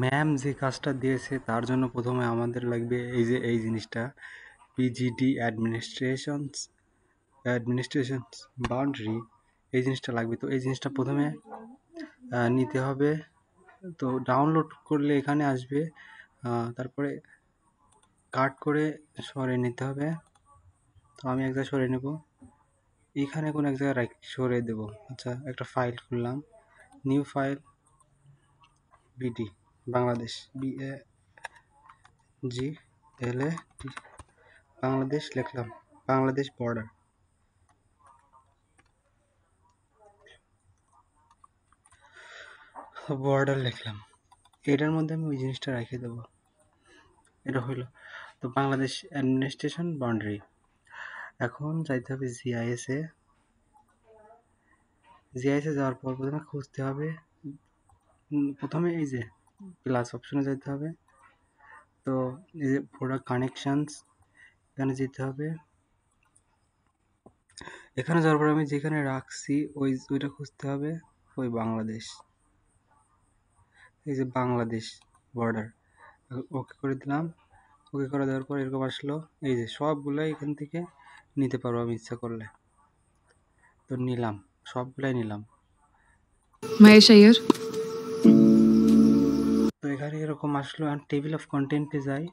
Ma'am যে কাজটা দিয়েছে তার জন্য প্রথমে আমাদের লাগবে এই যে এই জিনিসটা পিজিডি অ্যাডমিনিস্ট্রেশনস বাউন্ডারি, এই জিনিসটা লাগবে। তো এই জিনিসটা প্রথমে নিতে হবে। তো ডাউনলোড করলে এখানে আসবে, তারপরে কাট করে সরিয়ে নিতে হবে। তো আমি এক জায়গায় সরিয়ে নেব, এখানে কোনো এক জায়গায় সরিয়ে দেবো। আচ্ছা, একটা ফাইল খুললাম, new file, BD Bangladesh, BAGLA Bangladesh লিখলাম, বাংলাদেশ বর্ডার লিখলাম। এটার মধ্যে আমি ওই জিনিসটা রেখে দেবো। এটা হইলো তো বাংলাদেশ অ্যাডমিনিস্ট্রেশন বাউন্ডারি। এখন যাইতে হবে জিআইএসে যাওয়ার পর প্রথমে খুঁজতে হবে, প্রথমে এই যে প্লাস অপশনে যেতে হবে। তো এই যে প্রোডাক্ট কানেকশনস, এখানে যেতে হবে। এখানে যাওয়ার পর আমি যেখানে রাখছি ওইটা খুঁজতে হবে, ওই বাংলাদেশ, এই যে বাংলাদেশ বর্ডার। ওকে করে দিলাম। ওকে করে দেওয়ার পর এরকম আসলো, এই যে সবগুলাই এখান থেকে নিতে পারবো আমি ইচ্ছা করলে। তো নিলাম, সবগুলাই নিলাম। মহেশ আইয়ার। তো এখানে এরকম আসলো। আর টেবিল অফ কন্টেন্টে যাই।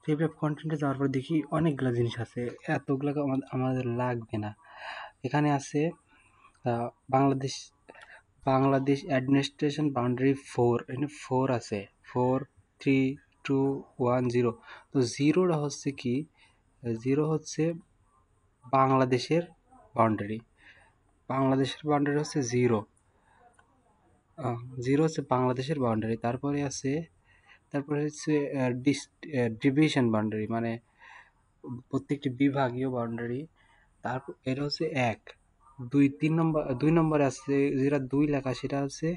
টেবিল অফ কন্টেন্টে যাওয়ার পর দেখি অনেকগুলো জিনিস আছে, এতগুলো আমাদের লাগবে না। এখানে আছে বাংলাদেশ বাংলাদেশ অ্যাডমিনিস্ট্রেশন বাউন্ডারি 4, এখানে 4 আছে, 4 3 2 1 0। তো জিরোটা হচ্ছে কি, জিরো হচ্ছে বাংলাদেশের বাউন্ডারি। বাংলাদেশের বাউন্ডারি হচ্ছে জিরো, জিরো হচ্ছে বাংলাদেশের বাউন্ডারি। তারপরে হচ্ছে ডিভিশন বাউন্ডারি, মানে প্রত্যেকটি বিভাগীয় বাউন্ডারি। তারপর এটা হচ্ছে 1 2 3 নম্বর, 2 নম্বরে আছে যেটা 2 লেখা, সেটা হচ্ছে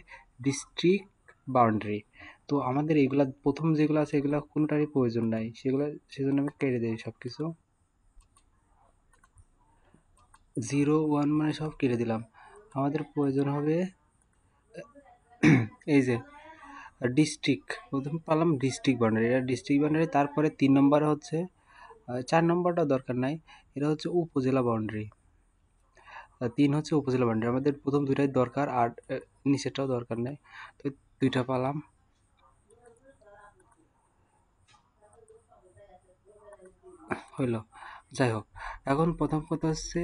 ডিস্ট্রিক্ট বাউন্ডারি। তো আমাদের এগুলা প্রথম যেগুলো আছে এগুলো কোনোটারই প্রয়োজন নাই, সেজন্য আমি কেটে দিই সব কিছু। 0 1 মানে সব কেটে দিলাম। আমাদের প্রয়োজন হবে এই যে ডিস্ট্রিক্ট, প্রথম পালাম ডিস্ট্রিক্ট বাউন্ডারি, এটা ডিস্ট্রিক্ট বাউন্ডারি। তারপরে 3 নম্বরে হচ্ছে 4 নম্বরটা দরকার নাই, এটা হচ্ছে উপজেলা বাউন্ডারি। 3 হচ্ছে উপজেলা বাউন্ডারি। আমাদের প্রথম দুইটাই দরকার, আর নিচেরটাও দরকার নেই। তো দুইটা পালাম। হইল, যাই হোক। এখন প্রথম কথা হচ্ছে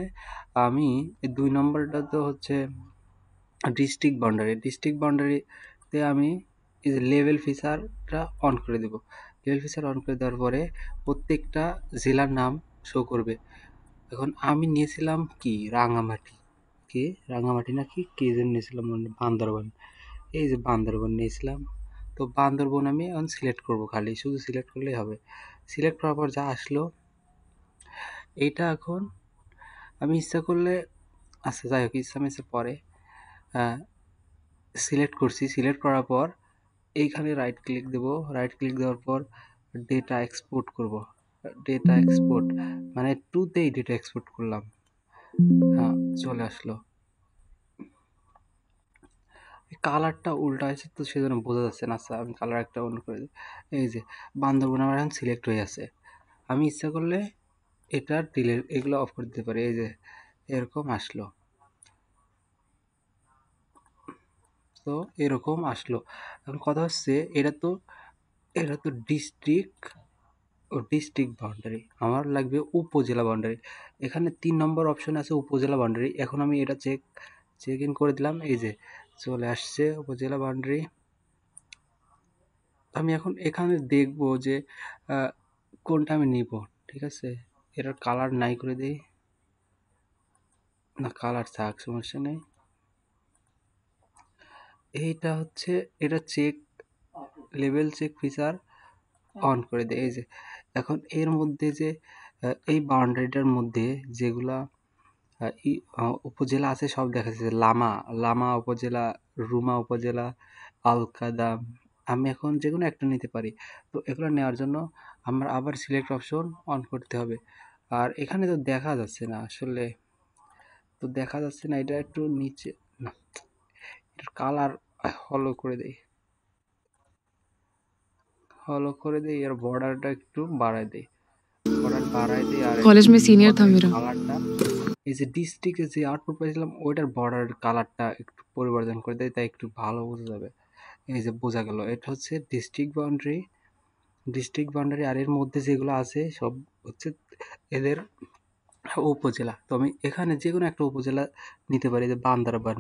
আমি এই 2 নম্বরটা তো হচ্ছে ডিস্ট্রিক্ট বাউন্ডারি। ডিস্ট্রিক্ট বাউন্ডারিতে আমি এই যে লেভেল ফিচারটা অন করে দেব। লেভেল ফিচার অন করে দেওয়ার পরে প্রত্যেকটা জেলার নাম শো করবে। এখন আমি নিয়েছিলাম কি রাঙামাটি, রাঙামাটি নাকি কে যেন নিয়েছিলাম, বান্দরবান। এই যে বান্দরবান নিয়েছিলাম। তো বান্দরবান আমি এখন সিলেক্ট করব, খালি শুধু সিলেক্ট করলেই হবে। সিলেক্ট করার পর যা আসলো এইটা। এখন আমি ইচ্ছা করলে, আচ্ছা যাই হোক, ইচ্ছা মিচ্ছা পরে সিলেক্ট করছি। সিলেক্ট করার পর এইখানে রাইট ক্লিক দেব। রাইট ক্লিক দেওয়ার পর ডেটা এক্সপোর্ট করব। ডেটা এক্সপোর্ট মানে টুতেই ডেটা এক্সপোর্ট করলাম। হ্যাঁ, চলে আসলো। কালারটা উল্টা আছে তো সেজন্য বোঝা যাচ্ছে না। আচ্ছা, আমি কালার একটা অন্য করে দিই। এই যে বান্দরবন আমার এখন সিলেক্ট হয়ে আছে। আমি ইচ্ছা করলে এটা ডিলিট, এগুলো অফ করে দিতে পারি। এই যে এরকম আসলো। তো এরকম আসলো। এখন কথা হচ্ছে এটা তো ডিস্ট্রিক্ট বাউন্ডারি, আমার লাগবে উপজেলা বাউন্ডারি। এখানে 3 নম্বর অপশন আছে উপজেলা বাউন্ডারি। এখন আমি এটা চেক ইন করে দিলাম। এই যে চলে আসছে উপজেলা বাউন্ডারি। আমি এখন এখানে দেখব যে কোনটা আমি নিব। ঠিক আছে, এটার কালার নাই করে দিই, না কালার থাক, সমস্যা নেই। এইটা হচ্ছে, এটা লেভেল চেক ফিচার অন করে দেয়। এই যে এখন এর মধ্যে যে এই বাউন্ডারিটার মধ্যে যেগুলা উপজেলা আছে সব দেখা যাচ্ছে। লামা উপজেলা, রুমা উপজেলা, আলকাদাম। আমি এখন যে কোনো একটা নিতে পারি। তো এগুলো নেওয়ার জন্য আমার আবার সিলেক্ট অপশন অন করতে হবে। আর এখানে তো দেখা যাচ্ছে না আসলে, তো দেখা যাচ্ছে না, এটা একটু নিচে, না এটার কালার হলো করে দেই। হলো করে দিই, এর বর্ডারটা একটু বাড়াই দিই, বর্ডার বাড়াই দিই। আর এই যে कॉलेज में सीनियर था বর্ডারের मेरा। কালারটা, এই যে ডিস্ট্রিক্টে যে আউটপুট পাইছিলাম ওইটার বর্ডারের কালারটা একটু পরিবর্তন করে দেয়, তাই একটু ভালো বোঝা যাবে। এই যে বোঝা গেল, এটা হচ্ছে ডিস্ট্রিক্ট বাউন্ডারি। ডিস্ট্রিক্ট বাউন্ডারি আর এর মধ্যে যেগুলো আছে সব হচ্ছে এদের উপজেলা। তো আমি এখানে যে কোনো একটা উপজেলা নিতে পারি, যে বান্দরবান।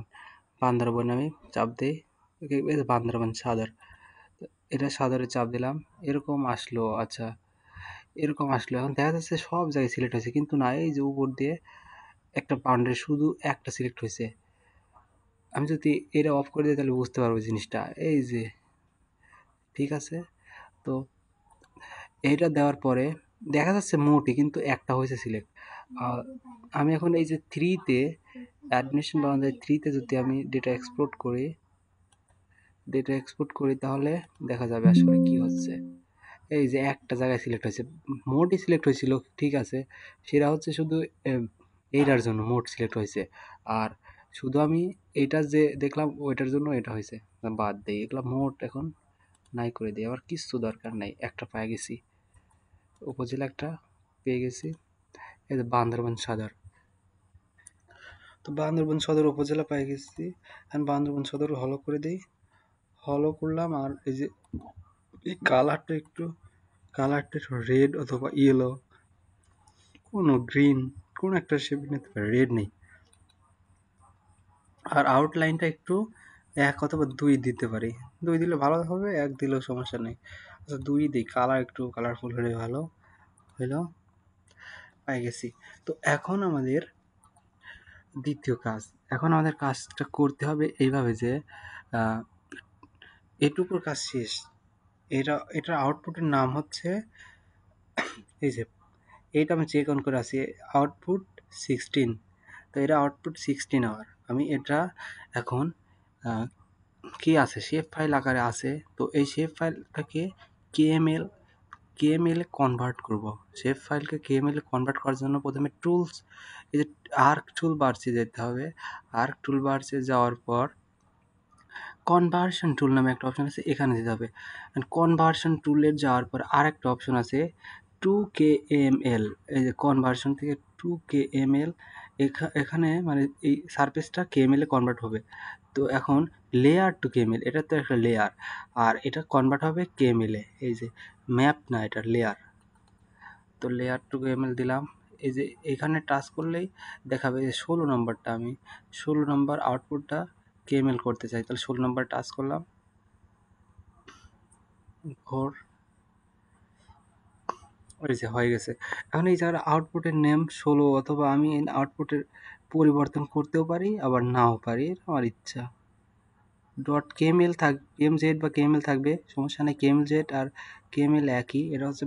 বান্দরবান আমি চাপ দিই, এই যে বান্দরবান সদর, তো এটা সদরে চাপ দিলাম, এরকম আসলো। আচ্ছা, এরকম আসলো। এখন দেখা যাচ্ছে সব জায়গায় সিলেক্ট হয়েছে, কিন্তু না, এই যে উপর দিয়ে একটা বাউন্ডারি শুধু একটা সিলেক্ট হয়েছে। আমি যদি এটা অফ করে দিই তাহলে বুঝতে পারবো জিনিসটা। এই যে ঠিক আছে, তো এইটা দেওয়ার পরে দেখা যাচ্ছে মোটই কিন্তু একটা হয়েছে সিলেক্ট। আমি এখন এই যে থ্রিতে, অ্যাডমিশন বাউন্ডারি থ্রিতে যদি আমি ডেটা এক্সপোর্ট করি তাহলে দেখা যাবে আসলে কি হচ্ছে। এই যে একটা জায়গায় সিলেক্ট হয়েছে, মোটই সিলেক্ট হয়েছিল, ঠিক আছে, সেটা হচ্ছে শুধু এইটার জন্য মোট সিলেক্ট হয়েছে। আর শুধু আমি এইটা যে দেখলাম ওইটার জন্য এটা হয়েছে, বাদ দিই এগুলো, মোট এখন নাই করে দিই। আবার কিচ্ছু দরকার নাই, একটা পেয়ে গেছি, উপজেলা একটা পেয়ে গেছি। এই যে বান্দরবান সদর, তো বান্দরবান সদর উপজেলা পেয়ে গেছি। এখন বান্দরবান সদর হলো করে দিই, হলো করলাম। আর এই যে এই কালারটা একটু রেড অথবা ইয়েলো, কোনো গ্রিন, কোনো একটা শেপ নিতে পারে, রেড নেই। আর আউটলাইনটা একটু 1 অথবা 2 দিতে পারি, 2 দিলে ভালো হবে, 1 দিলেও সমস্যা নেই। আচ্ছা 2 দিই, কালার একটু কালারফুল হলে ভালো হইলো, পাই গেছি। তো এখন আমাদের দ্বিতীয় কাজ, এখন আমাদের কাজটা করতে হবে এইভাবে যে আহ, এটুকুর কাজ শেষ। এটার আউটপুটের নাম হচ্ছে, এই যে এইটা আমি চেক অন করে আছি, আউটপুট 16। তো এটা আউটপুট 16 আওয়ার। আমি এটা এখন আহ, কি আছে, শেপ ফাইল আকারে আছে। তো এই শেপ ফাইলটাকে কেএমএল কেএমএল এ কনভার্ট করব। শেপ ফাইলকে কেএমএল এ কনভার্ট করার জন্য প্রথমে টুলস, এই যে আর্ক টুল বারসে যেতে হবে। আর্ক টুল বারসে যাওয়ার পর কনভার্সন টুল নামে একটা অপশন আছে, এখানে দিতে হবে। কনভার্সন টুলের যাওয়ার পর আরেকটা অপশন আছে 2KML, এই যে কনভার্সন থেকে 2KML, এখানে মানে এই সারফেসটা কেএমএল এ কনভার্ট হবে। তো এখন লেয়ার টু কেএমএল, এটা তো একটা লেয়ার, আর এটা কনভার্ট হবে কেএমএল এ। এই যে ম্যাপ না, এটা লেয়ার। তো লেয়ার টু কেএমএল দিলাম। এই যে এখানে টাচ করলেই দেখাবে যে 16 নম্বরটা, আমি 16 নম্বর আউটপুটটা কেএমএল করতে চাই, তাহলে 16 নম্বর টাচ করলাম। ঘোর, ওই যে হয়ে গেছে। এখন এই জায়গায় আউটপুটের নেম 16, অথবা আমি এই আউটপুটের পরিবর্তন করতেও পারি আবার নাও পারি, এটা আমার ইচ্ছা। ডট কেএমএল থাক, কেএমজেড বা কেএমএল থাকবে, সমস্যা নেই। কেএমজেড আর কেএমএল একই। এটা হচ্ছে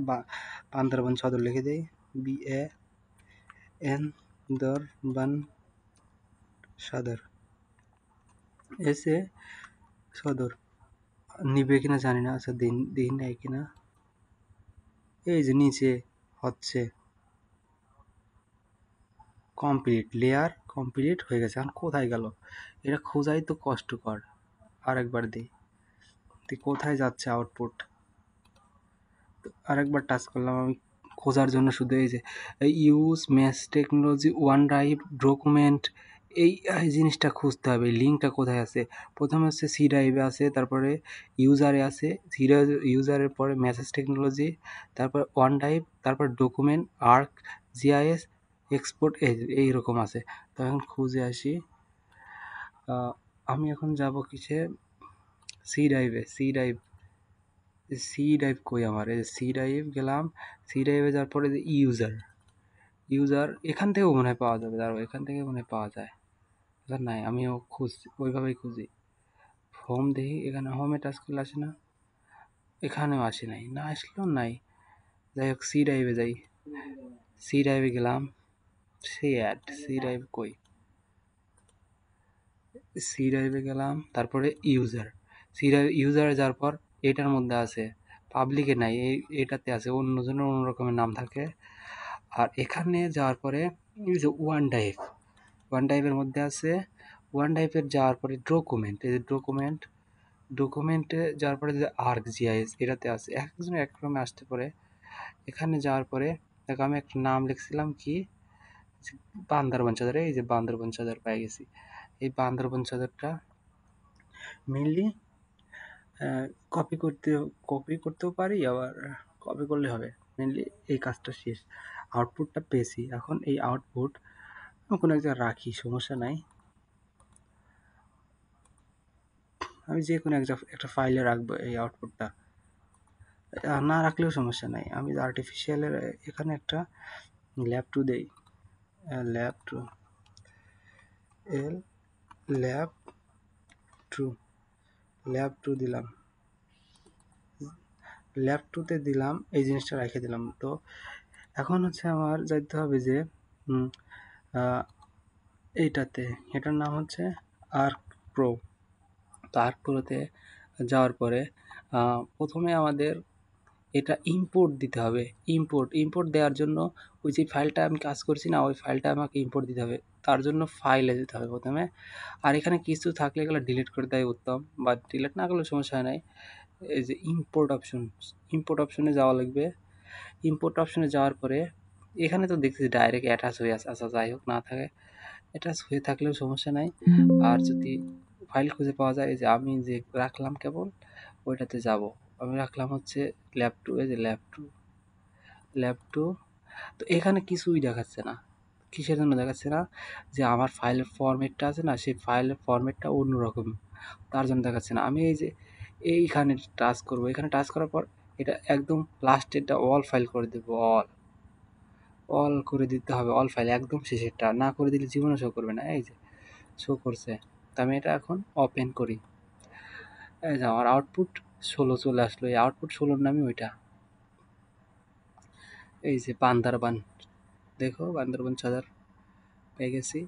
বান্দরবান সদর লিখে দেই, BAN দরবান সদর, এসে সদর। নিবে কিনা জানি না, আচ্ছা দিন দিন নেয় কিনা। এই যে নিচে হচ্ছে কমপ্লিট, লেয়ার কমপ্লিট হয়ে গেছে। এখন কোথায় গেল, এটা খোঁজাই তো কষ্টকর। আরেকবার দিই, কোথায় যাচ্ছে আউটপুট। আরেকবার টাচ করলাম আমি খোঁজার জন্য, শুধু এই যে use math technology one drive document, এই জিনিসটা খুঁজতে হবে, এই লিঙ্কটা কোথায় আছে। প্রথমে হচ্ছে সি ড্রাইভে আছে, তারপরে ইউজারে আছে, সি ইউজারের পরে মেসেজ টেকনোলজি, তারপর ওয়ান ড্রাইভ, তারপর ডকুমেন্ট, আর্ক, জিআইএস, এক্সপোর্ট, এইরকম আছে। তো এখন খুঁজে আসি। আমি এখন যাব কিসে, সি ড্রাইভ কই আমার, এই সি ড্রাইভ গেলাম। সি ড্রাইভে যাওয়ার পরে যে ইউজার এখান থেকেও মনে হয় পাওয়া যাবে, দাঁড়াও এখান থেকে মনে হয় পাওয়া যায়। নাই, আমিও ওইভাবেই খুঁজি। হোম দেখি, এখানে হোমে টাচ করলে আসে না, এখানেও আসে নাই, না আসলেও নাই। যাই হোক সি ড্রাইভে যাই, সি ড্রাইভে গেলাম, সি ড্রাইভ কই, সি ড্রাইভে গেলাম, তারপরে ইউজারে যাওয়ার পর এটার মধ্যে আছে, পাবলিকে নাই, এটাতে আছে, অন্যজনের অন্য রকমের নাম থাকে। আর এখানে যাওয়ার পরে এই যে ওয়ান ড্রাইভের মধ্যে আছে, ওয়ান ড্রাইভের যাওয়ার পরে ডকুমেন্ট, এই যে ডকুমেন্ট, ডকুমেন্টে যাওয়ার পরে যে আর্ক জিআইএস এটাতে আছে, এক একজনের এক রকমে আসতে পারে। এখানে যাওয়ার পরে দেখো আমি একটা নাম লিখছিলাম কি, যে বান্দরবান চাদর, এই যে বান্দরবান চাদর পেয়ে গেছি। এই বান্দরবান চাদরটা মেনলি কপি করতেও পারি, আবার কপি করলে হবে। মেনলি এই কাজটা শেষ, আউটপুটটা পেয়েছি। এখন এই আউটপুট কোনো এক জায়গায় রাখি, সমস্যা নাই। আমি যে কোনো একটা ফাইলে রাখবো এই আউটপুটটা, না রাখলেও সমস্যা নাই। আমি আর্টিফিশিয়ালের এখানে একটা ল্যাব টু দেই, ল্যাব টু, এল ল্যাব টু, ল্যাব টু দিলাম, ল্যাব টুতে দিলাম, এই জিনিসটা রেখে দিলাম। তো এখন হচ্ছে আমার যাইতে হবে যে এইটাতে, এটার নাম হচ্ছে আর্ক প্রো। তো আর্ক প্রোতে যাওয়ার পরে প্রথমে আমাদের এটা ইম্পোর্ট দিতে হবে। ইম্পোর্ট দেওয়ার জন্য ওই যে ফাইলটা আমি কাজ করছি না, ওই ফাইলটা আমাকে ইম্পোর্ট দিতে হবে। তার জন্য ফাইলে যেতে হবে প্রথমে। আর এখানে কিছু থাকলে এগুলো ডিলিট করে দেয় উত্তম, বা ডিলিট না করলে সমস্যা নাই। এই যে ইম্পোর্ট অপশনে যাওয়া লাগবে। ইম্পোর্ট অপশনে যাওয়ার পরে এখানে তো দেখছি ডাইরেক্ট অ্যাটাচ হয়ে আছে। আচ্ছা যাই হোক, না থাকে, অ্যাটাচ হয়ে থাকলেও সমস্যা নাই। আর যদি ফাইল খুঁজে পাওয়া যায়, এই যে আমি যে রাখলাম কেবল ওইটাতে যাব। আমি রাখলাম হচ্ছে ল্যাব টু, এই যে ল্যাব টু। তো এখানে কিছুই দেখাচ্ছে না। কিসের জন্য দেখাচ্ছে না? যে আমার ফাইলের ফরম্যাটটা আছে না, সেই ফাইলের ফরম্যাটটা অন্যরকম, তার জন্য দেখাচ্ছে না। আমি এই যে এইখানে টাচ করব, এখানে টাচ করার পর এটা একদম লাস্টেরটা অল ফাইল করে দেবো, অল করে দিতে হবে। অল ফাইল একদম শেষেরটা না করে দিলে জীবনে শো করবে না। এই যে শো করছে। তো আমি এটা এখন ওপেন করি। এই যে আমার আউটপুট 16 চলে আসলো। এই আউটপুট 16 নামই ওইটা, এই যে বান্দরবান, দেখো বান্দরবান চাদর পেয়ে গেছি।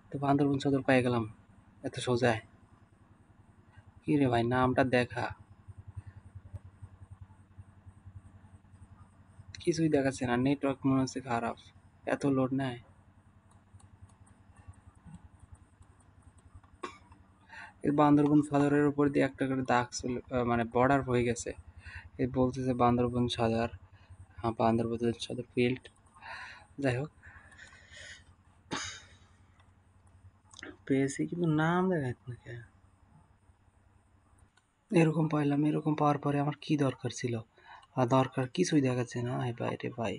তো বান্দরবান চাদর পেয়ে গেলাম, এত সোজায়। কি রে ভাই, নামটা দেখা, কিছুই দেখাচ্ছে না। নেটওয়ার্ক মনে হচ্ছে খারাপ, এত লোড নেয়। এই বান্দরবান চাদরের উপর দিয়ে একটা করে দাগ চলে, মানে বর্ডার হয়ে গেছে। এই বলতেছে বান্দরবান চাদর, হ্যাঁ বান্দরবান চাদর ফিল্ড। যাই হোক, পেয়েছি কিন্তু নাম দেখাচ্ছে না কেন? এরকম পাইলাম, এরকম পাওয়ার পরে আমার কি দরকার ছিল? আর দরকার কিছুই দেখাচ্ছে না। ভাই ভাই রে ভাই,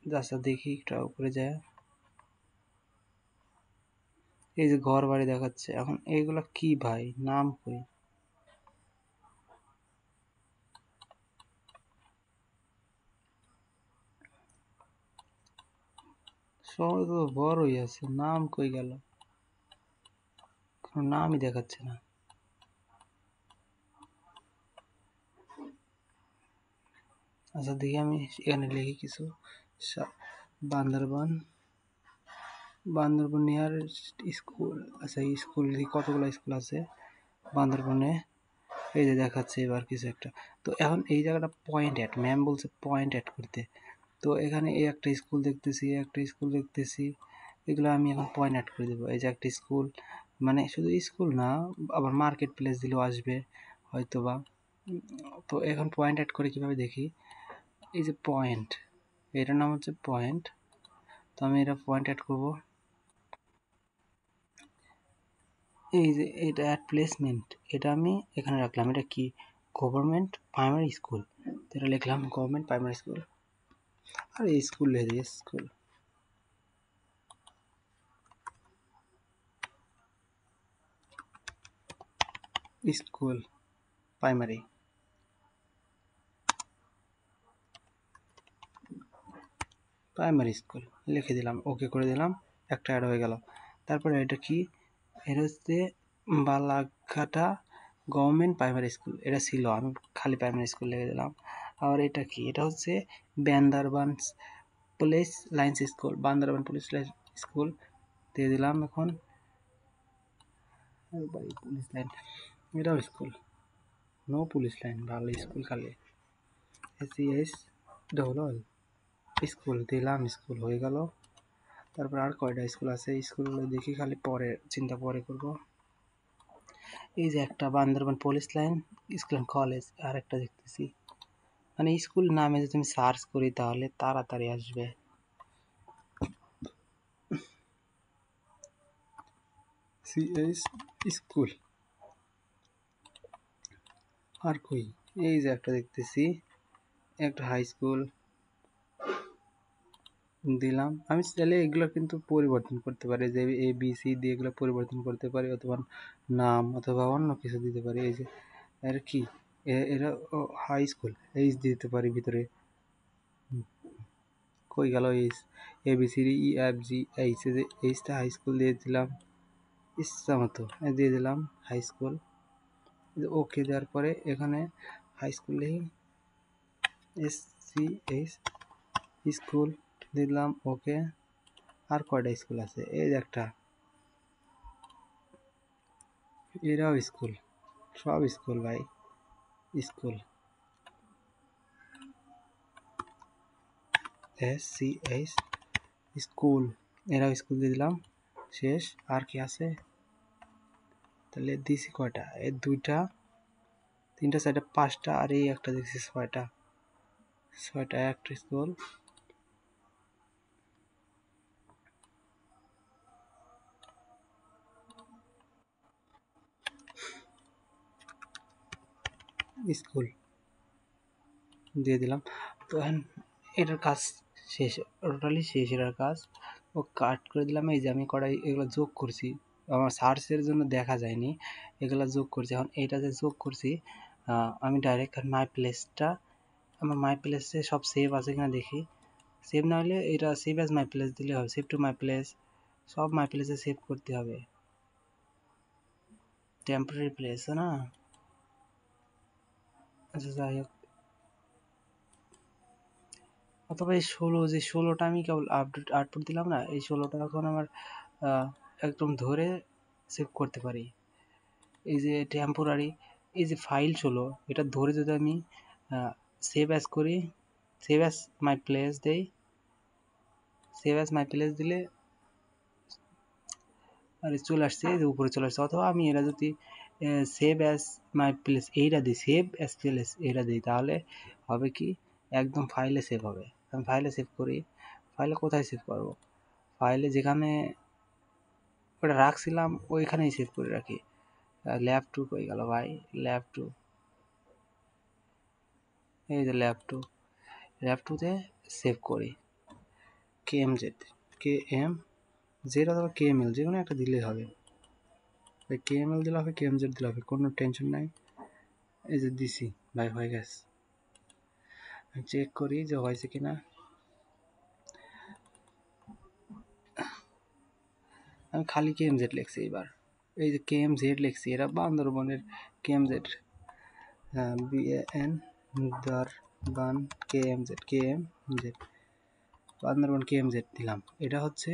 আচ্ছা দেখি একটু উপরে যায়। এই যে ঘর বাড়ি দেখাচ্ছে, এখন এইগুলা কি ভাই, নাম কই? সবাই তো বড়ই আছে, নাম কই গেল? কোনো নামই দেখাচ্ছে না। আচ্ছা দেখি আমি এখানে লিখি কিছু, বান্দরবান, বান্দরবান নিয়ার স্কুল। আচ্ছা স্কুল লিখি, কতগুলো স্কুল আছে বান্দরবনে। এই যে দেখাচ্ছে এবার কিছু একটা। তো এখন এই জায়গাটা পয়েন্ট অ্যাড, ম্যাম বলছে পয়েন্ট অ্যাড করতে। তো এখানে এই একটা স্কুল দেখতেছি, একটা স্কুল দেখতেছি, এগুলো আমি এখন পয়েন্ট অ্যাড করে দেবো। এই যে একটা স্কুল, মানে শুধু স্কুল না, আবার মার্কেট প্লেস দিলেও আসবে হয়তো বা। তো এখন পয়েন্ট অ্যাড করে কিভাবে দেখি? এই যে পয়েন্ট, এটার নাম হচ্ছে পয়েন্ট। তো আমি এটা পয়েন্ট অ্যাড করবো। এই যে এটা অ্যাড প্লেসমেন্ট, এটা আমি এখানে রাখলাম। এটা কি? Government primary school. তো এটা লিখলাম গভর্নমেন্ট প্রাইমারি স্কুল। আর এই স্কুল লিখে দিই, স্কুল প্রাইমারি, প্রাইমারি স্কুল লিখে দিলাম, ওকে করে দিলাম। একটা অ্যাড হয়ে গেল। তারপরে এটা কি? এটা হচ্ছে বালাঘাটা গভর্নমেন্ট প্রাইমারি স্কুল, এটা ছিল, আমি খালি প্রাইমারি স্কুল লিখে দিলাম। আর এটা কি? এটা হচ্ছে Bandarban police lines school, Bandarban police lines school দিয়ে দিলাম। এখন পুলিশ লাইন, এটাও স্কুল, নো পুলিশ লাইন, ভালো স্কুল খালি, এস ডবল স্কুল দিলাম, স্কুল হয়ে গেল। তারপর আর কয়টা স্কুল আছে, স্কুলগুলো দেখি, খালি পরে চিন্তা পরে করব। এই যে একটা Bandarban police line school college, আর একটা দেখতেছি মানে স্কুল নামে যদি আমি সার্চ করি তাহলে তাড়াতাড়ি আসবে। সিএস স্কুল আর কই, এই যে একটা দেখতেছি একটা হাই স্কুল দিলাম। আমি চাইলে এগুলো কিন্তু পরিবর্তন করতে পারি, যে এ বি সি দিয়ে এগুলো পরিবর্তন করতে পারি, অথবা নাম অথবা অন্য কিছু দিতে পারি। এই যে এর কি এরা হাই স্কুল এইচ দিতে পারি ভিতরে। কই গেল H, A B C D E F G H, এই যে এইচটা হাই স্কুল দিয়ে দিলাম ইচ্ছা মতো দিয়ে দিলাম হাই স্কুল। ওকে দেওয়ার পরে এখানে হাই স্কুল লিখি এস সি এইচ স্কুল দিলাম ওকে। আর কয়টা স্কুল আছে, এই যে একটা, এরাও স্কুল, সব স্কুল ভাই school. S C H school, এরাও স্কুল দিয়ে দিলাম শেষ। আর কি আছে তাহলে দিছি কয়টা, এই দুইটা তিনটা চারটা পাঁচটা, আর এই একটা দেখছি ছয়টা, ছয়টা একটা স্কুল। স্কুল দিয়ে দিলাম। তো এখন এটার কাজ শেষ, টোটালি শেষ এটার কাজ। ও কাট করে দিলাম। এই যে আমি কটা এগুলো যোগ করছি, আমার সার্চের জন্য দেখা যায়নি, এগুলো যোগ করছি। এখন এটা যে যোগ করছি আমি ডাইরেক্ট মাই প্লেসটা, আমার মাই প্লেসে সব সেভ আছে কিনা দেখি। সেভ না হলে এটা সেভ অ্যাজ মাই প্লেস দিলে হবে, সেভ টু মাই প্লেস, সব মাই প্লেসে সেভ করতে হবে। টেম্পোরারি প্লেস না, আচ্ছা যাই হোক। অথবা এই যে 16টা আমি কেবল আউটপুট দিলাম না, এই 16টা এখন আমার একদম ধরে সেভ করতে পারি। এই যে টেম্পোরারি, এই যে ফাইল 16, এটা ধরে যদি আমি সেভ অ্যাজ করি, সেভ অ্যাজ মাই প্লেস দেই, সেভ অ্যাজ মাই প্লেস দিলে আরে চলে আসছে, এই যে উপরে চলে আসছে। অথবা আমি এরা যদি সেভ অ্যাজ মাই প্লেস এইটা দিই, সেভ অ্যাজ প্লেস এইটা দিই, তাহলে হবে কি একদম ফাইলে সেভ হবে। আমি ফাইলে সেভ করি, ফাইলে কোথায় সেভ করবো, ফাইলে যেখানে ওটা রাখছিলাম ওইখানেই সেভ করে রাখি। ল্যাব টু কই গেল ভাই, ল্যাব টু, এই যে ল্যাব টু, ল্যাব টুতে সেভ করি। কেএমজেড, কেএমজেড অথবা কেএমএল যে কোনো একটা দিলেই হবে, কেএমএল দিলে হবে কেএমজেড দিলে হবে, কোনো টেনশন নাই। এই যে দিছি ভাই, হয়ে গেছে। চেক করি যে হয়েছে কিনা। আমি খালি কেএমজেড লিখছি এবার, এই যে কেএমজেড লিখছি, এরা বান্দরবনের কেএমজেড, BAN বান কেএমজেড, কেএমজেড বান্দরবন কেএমজেড দিলাম। এটা হচ্ছে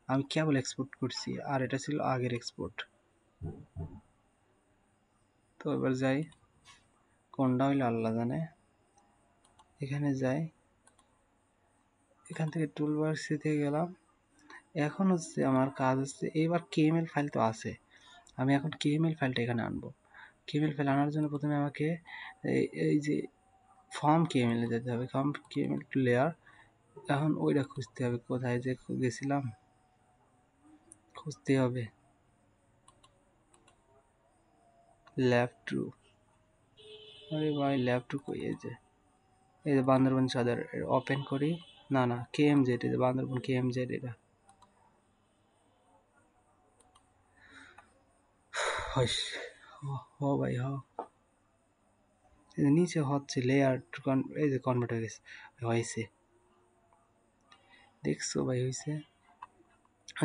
আমি কেবল এক্সপোর্ট করছি, আর এটা ছিল আগের এক্সপোর্ট। তো এবার যাই, কোনটা হইলে আল্লাহ জানে। এখানে যাই, এখান থেকে টুলবাক্সে থেকে গেলাম। এখন হচ্ছে আমার কাজ হচ্ছে, এবার কেএমএল ফাইল তো আছে, আমি এখন কেএমএল ফাইলটা এখানে আনবো। কেএমএল ফাইল আনার জন্য প্রথমে আমাকে এই যে ফর্ম কেএমএল এ যেতে হবে, ফর্ম কেএমএল টু লেয়ার। এখন ওইটা খুঁজতে হবে, কোথায় যে গেছিলাম, খুঁজতে হবে ল্যাব টু। আরে ভাই ল্যাব টু কই, এই যে বান্দরবান সদর, ওপেন করি, না না কেএমজেড, এই যে বান্দরবান কেএমজেড, এটা হস, হ ভাই হ, এই যে নিচে হচ্ছে লেয়ার টু, এই যে কনভার্ট হয়ে গেছে, হয়েছে, দেখছো ভাই হয়েছে।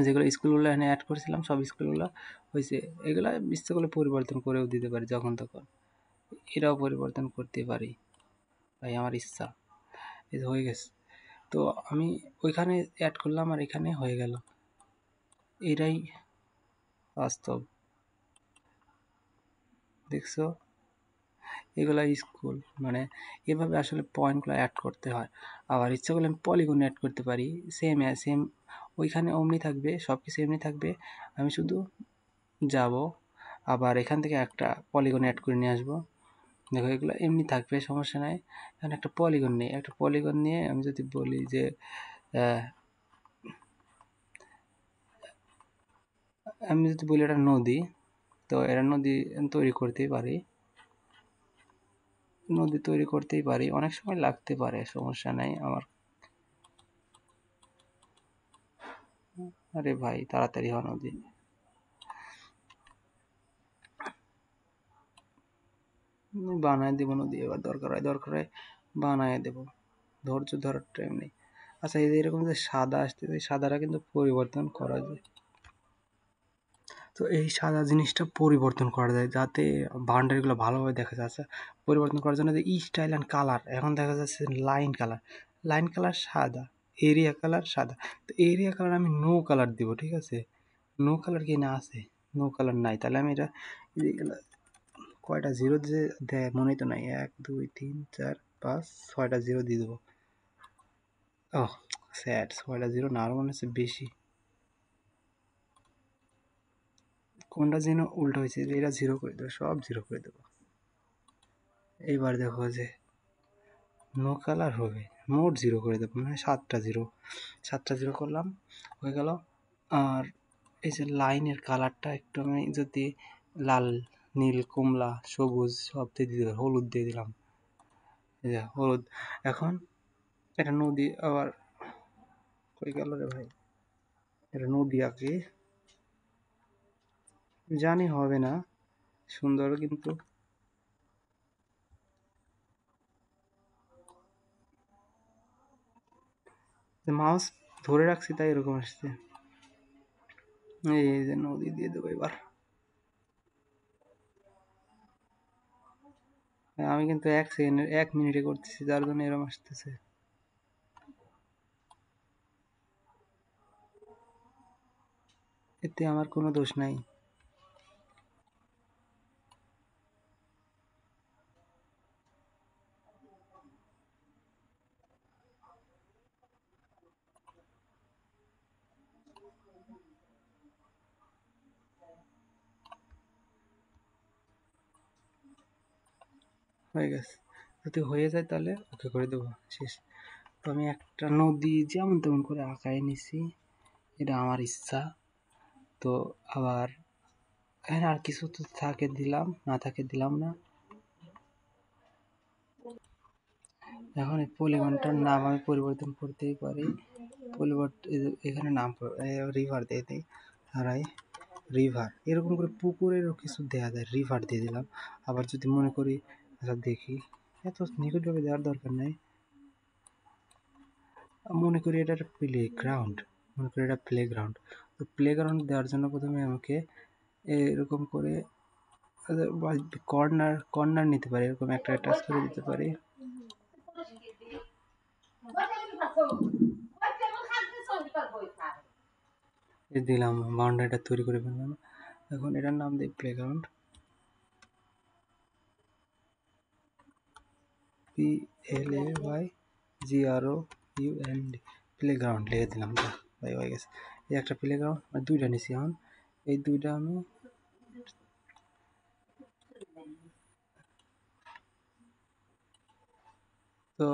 যেগুলো স্কুলগুলো এখানে অ্যাড করেছিলাম সব স্কুলগুলো হয়েছে। এগুলো ইচ্ছে করলে পরিবর্তন করেও দিতে পারি যখন তখন, এটাও পরিবর্তন করতে পারি ভাই আমার ইচ্ছা। এই যে হয়ে গেছে, তো আমি ওইখানে অ্যাড করলাম আর এখানে হয়ে গেল, এটাই বাস্তব, দেখছো। এগুলা স্কুল মানে এভাবে আসলে পয়েন্টগুলো অ্যাড করতে হয়। আবার ইচ্ছা করলে আমি পলিগন অ্যাড করতে পারি, সেম সেম ওইখানে অমনি থাকবে, সব কিছু এমনি থাকবে। আমি শুধু যাব, আবার এখান থেকে একটা পলিগন অ্যাড করে নিয়ে আসবো। দেখো এগুলো এমনি থাকবে, সমস্যা নাই। এখন একটা পলিগন নিই, একটা পলিগন নিয়ে আমি যদি বলি যে আমি যদি বলি এটা নদী, তো এটা নদী তৈরি করতেই পারি, অনেক সময় লাগতে পারে, সমস্যা নাই আমার। আরে ভাই তাড়াতাড়ি হ, নদী বানায় দেবো, নদী এবার দরকার হয় বানায় দেবো, ধৈর্য ধরার টাইম নেই। আচ্ছা এই যে এরকম যে সাদা আসতেছে, সাদাটা কিন্তু পরিবর্তন করা যায়। তো এই সাদা জিনিসটা পরিবর্তন করা যায় যাতে বাউন্ডারিগুলো ভালোভাবে দেখা যাচ্ছে। পরিবর্তন করার জন্য যে স্টাইল অ্যান্ড কালার, এখন দেখা যাচ্ছে লাইন কালার সাদা, এরিয়া কালার সাদা। তো এরিয়া কালার আমি নো কালার দিব, ঠিক আছে? নো কালার কি না আছে? নো কালার নাই, তাহলে আমি এটা কয়টা জিরো যে দেয় মনেই তো নাই, 1 2 3 4 5 6টা জিরো দিয়ে দেবো। ওহ স্যাড, 6টা জিরো না, আরও মনে হচ্ছে বেশি। কোনটা যেন উল্টো হয়েছে, এটা জিরো করে দেবো, সব জিরো করে দেবো। এইবার দেখো যে নো কালার হবে, মোট জিরো করে দেবো, মানে 7টা জিরো করলাম, হয়ে গেল। আর এই যে লাইনের কালারটা একটু আমি যদি লাল, নীল, কমলা, সবুজ সব দিয়ে দিতে, হলুদ দিয়ে দিলাম, এই যে হলুদ। এখন এটা নদী, আবার কই গেল রে ভাই, এটা নদী আঁকি, জানি হবে না সুন্দর, কিন্তু মাউস ধরে রাখছি তাই এরকম আসছে। এই যে নদী দিয়ে দেবো এবার। আমি কিন্তু 1 সেকেন্ডে 1 মিনিটে করতেছি, যার জন্য এরকম আসতেছে। এতে আমার কোনো দোষ নাই। হয়ে গেছে, যদি হয়ে যায় তাহলে ওকে করে দেবো, শেষ। তো আমি একটা নদী যেমন তেমন করে আঁকাই নিছি, এটা আমার ইচ্ছা। তো আবার এখানে আর কিছু তো থাকে দিলাম, না থাকে দিলাম না। এখন এই পলিগনটার নাম আমি পরিবর্তন করতেই পারি, এখানে নাম রিভার দিয়ে দিই, হারাই রিভার, এরকম করে পুকুরেরও কিছু দেওয়া যায়, রিভার দিয়ে দিলাম। আবার যদি মনে করি, আচ্ছা দেখি, এত নিখুঁতভাবে দেওয়ার দরকার নেই। মনে করি এটা একটা প্লে গ্রাউন্ড, তো প্লে গ্রাউন্ড দেওয়ার জন্য প্রথমে আমাকে এরকম করে কর্নার নিতে পারি, এরকম একটা টাচ করে দিতে পারি। দিলাম, বাউন্ডারিটা তৈরি করে ফেললাম। এখন এটার নাম দিই প্লেগ্রাউন্ড, PLAYGROUND, প্লেগ্রাউন্ড লিখে দিলাম, ভাই হয়ে গেছে। এই একটা প্লেগ্রাউন্ড, আর দুইটা নিছি। এখন এই দুইটা আমি তো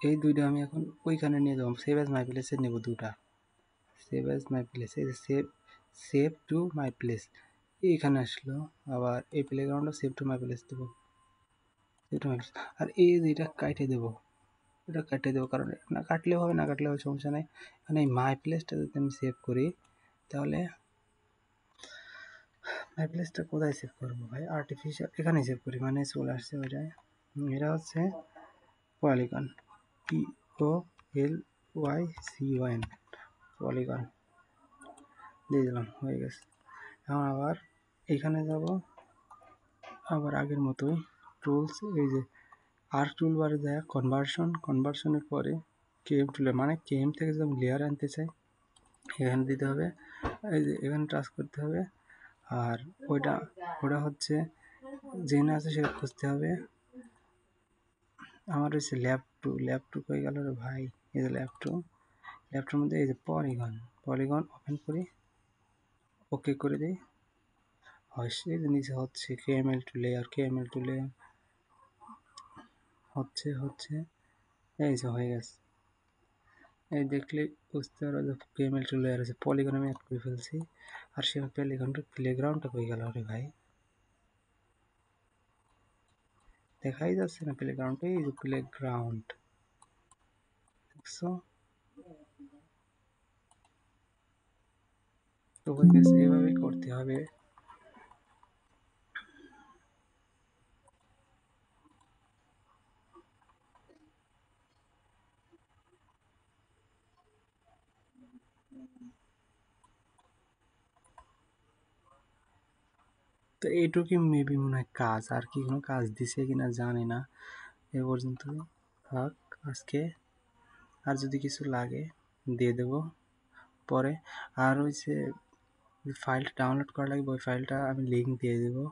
এই দুইটা আমি এখন ওইখানে নিয়ে যাবো, সেভ অ্যাজ মাই প্লেসে নেব দুটা, সেভ অ্যাজ মাই প্লেস, এই যে সেভ টু মাই প্লেস, এইখানে আসলো। আবার এই প্লেগ্রাউন্ডও সেভ টু মাই প্লেস দেবো, সেভ টু মাই প্লেস। আর এই যে এটা কাটে দেবো, এটা কাটে দেবো, কারণ না কাটলেও হবে, না কাটলেও হবে, সমস্যা নেই। মানে এই মাই প্লেসটা যদি আমি সেভ করি, তাহলে মাই প্লেসটা কোথায় সেভ করবো ভাই, আর্টিফিশিয়াল, এখানে সেভ করি, মানে চলে আসছে ওইটায়। এটা হচ্ছে পলিগন, POLYCON, পলিগন দিয়ে দিলাম, হয়ে গেছে। এখন আবার এখানে যাব, আবার আগের মতোই টুলস, এই যে আর টুল বারে দেয় কনভার্সনের পরে কেএম টুলে, মানে কেএম থেকে যদি আমি লেয়ার আনতে চাই, এখানে দিতে হবে, এই যে এখানে টাচ করতে হবে। আর ওটা হচ্ছে যেখানে আছে সেটা খুঁজতে হবে। আমার হচ্ছে ল্যাব টু হয়ে গেল রে ভাই, এই যে ল্যাবটুর মধ্যে এই যে পলিগন ওপেন করি, ওকে করে দিই, এই যে নিচে হচ্ছে কেএমএল টু লেয়ার হচ্ছে এই যে হয়ে গেছে। এই দেখলে বুঝতে পারো যে কেএমএল টু লেয়ার আছে, পলিগন আমি অ্যাড করে ফেলছি। আর সে প্লেগ্রাউন্ডটা কই গেল রে ভাই, দেখাই যাচ্ছে না প্লেগ্রাউন্ড। এই যে প্লেগ্রাউন্ড, দেখছো? তো হয়ে গেছে, এভাবেই করতে হবে। তো এইটুকুই মেবি মনে হয় কাজ, আর কি কোনো কাজ দিছে কিনা জানি না। এ পর্যন্ত থাক আজকে, আর যদি কিছু লাগে দিয়ে দেব পরে। আর ওই যে ফাইলটা ডাউনলোড করা লাগবে, ওই ফাইলটা আমি লিঙ্ক দিয়ে দেবো।